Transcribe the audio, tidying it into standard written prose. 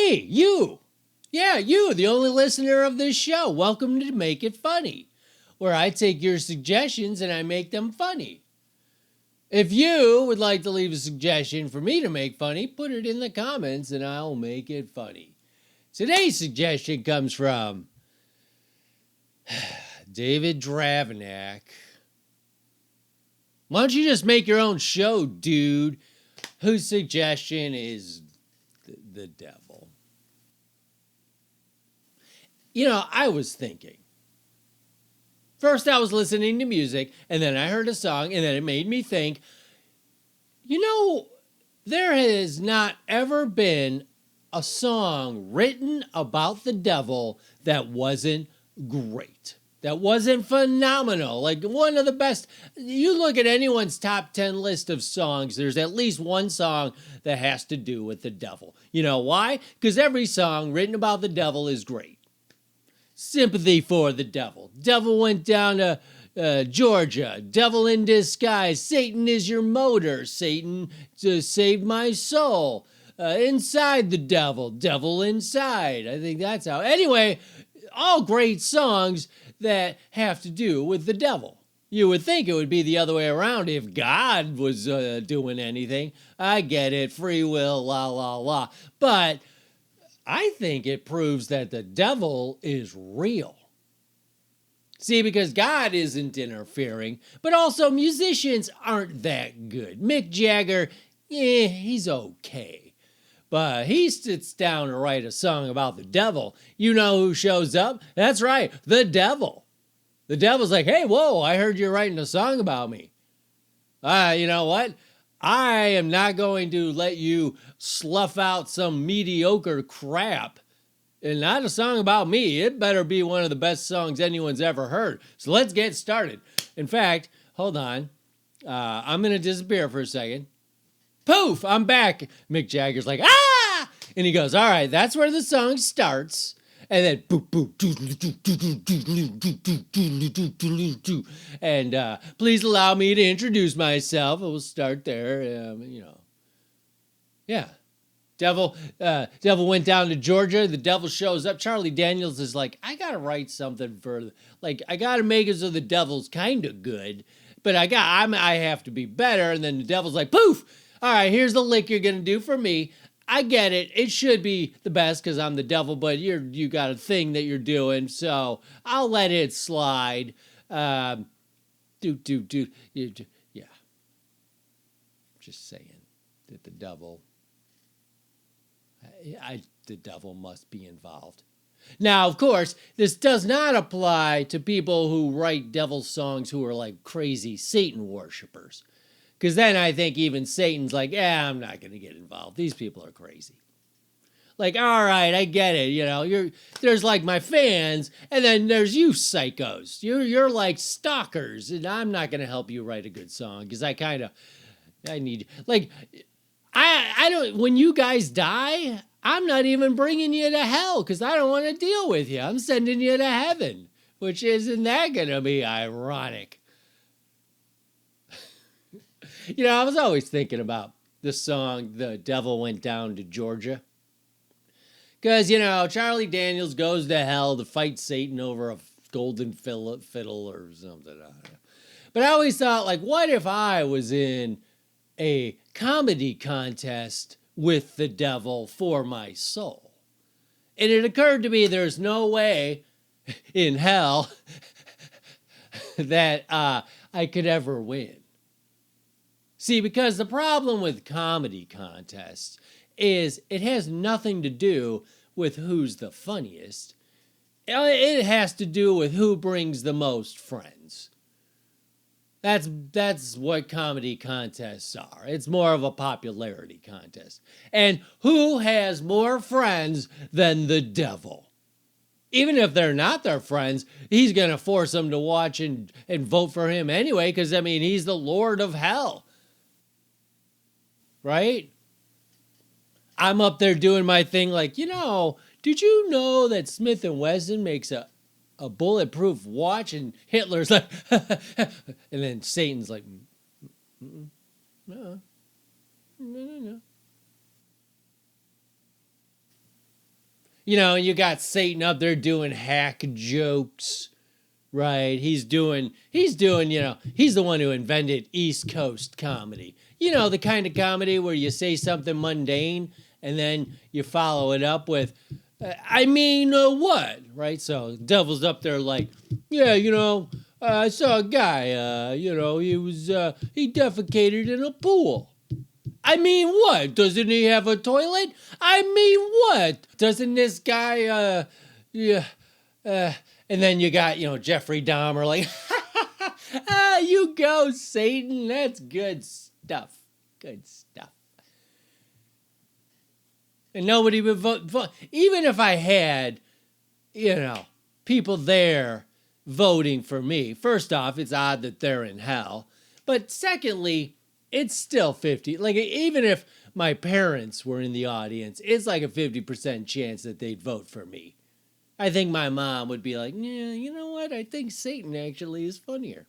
Me, you. Yeah, you, the only listener of this show. Welcome to Make It Funny, where I take your suggestions and I make them funny. If you would like to leave a suggestion for me to make funny, put it in the comments and I'll make it funny. Today's suggestion comes from David Dravnak. Why don't you just make your own show, dude? Whose suggestion is the devil. You know, I was thinking. First, I was listening to music, and then I heard a song, and then it made me think, you know, there has not ever been a song written about the devil that wasn't great. That wasn't phenomenal. Like one of the best. You look at anyone's top 10 list of songs, there's at least one song that has to do with the devil. You know why? Because every song written about the devil is great. Sympathy for the devil. Devil went down to Georgia. Devil in disguise. Satan is your motor. Satan saved my soul. Inside the devil. Devil inside. I think that's how. Anyway, all great songs that have to do with the devil. You would think it would be the other way around if God was doing anything. I get it. Free will, la, la, la. But I think it proves that the devil is real. See, because God isn't interfering, but also musicians aren't that good. Mick Jagger, he's okay. But he sits down to write a song about the devil. You know who shows up? That's right, the devil. The devil's like, hey, whoa, I heard you're writing a song about me. You know what? I am not going to let you slough out some mediocre crap. And not a song about me. It better be one of the best songs anyone's ever heard. So let's get started. In fact, hold on. I'm going to disappear for a second. Poof, I'm back. Mick Jagger's like, ah! And he goes, all right, that's where the song starts. And then boop, boop, and please allow me to introduce myself. We'll start there, Yeah. Devil went down to Georgia. The devil shows up. Charlie Daniels is like, I got to write something I got to make it so the devil's kind of good, but I have to be better. And then the devil's like, poof. All right, here's the lick you're going to do for me. I get it. It should be the best because I'm the devil, but you got a thing that you're doing, so I'll let it slide. Yeah. Just saying that the devil, the devil must be involved. Now, of course, this does not apply to people who write devil songs who are like crazy Satan worshipers. Because then I think even Satan's like, I'm not going to get involved. These people are crazy. Like, all right, I get it. You know, there's like my fans, and then there's you psychos. You're like stalkers, and I'm not going to help you write a good song because I need, like, I don't, when you guys die, I'm not even bringing you to hell because I don't want to deal with you. I'm sending you to heaven, which isn't that going to be ironic? You know, I was always thinking about the song, The Devil Went Down to Georgia. Because, you know, Charlie Daniels goes to hell to fight Satan over a golden fiddle or something. I don't know. But I always thought, like, what if I was in a comedy contest with the devil for my soul? And it occurred to me there's no way in hell that I could ever win. See, because the problem with comedy contests is it has nothing to do with who's the funniest. It has to do with who brings the most friends. That's what comedy contests are. It's more of a popularity contest. And who has more friends than the devil? Even if they're not their friends, he's going to force them to watch and vote for him anyway, because, I mean, he's the Lord of Hell. Right? I'm up there doing my thing like, you know, did you know that Smith & Wesson makes a bulletproof watch? And Hitler's like, and then Satan's like, no. You got Satan up there doing hack jokes, right? He's doing, he's the one who invented East Coast comedy. The kind of comedy where you say something mundane and then you follow it up with, what? Right? So Devil's up there like, yeah, I saw a guy, he defecated in a pool. What? Doesn't he have a toilet? What? Doesn't this guy, yeah, and then you got, Jeffrey Dahmer like, you go, Satan. That's good stuff. Good stuff. And nobody would vote. Even if I had, people there voting for me. First off, it's odd that they're in hell. But secondly, it's still 50. Like, even if my parents were in the audience, it's like a 50% chance that they'd vote for me. I think my mom would be like, yeah, you know what? I think Satan actually is funnier.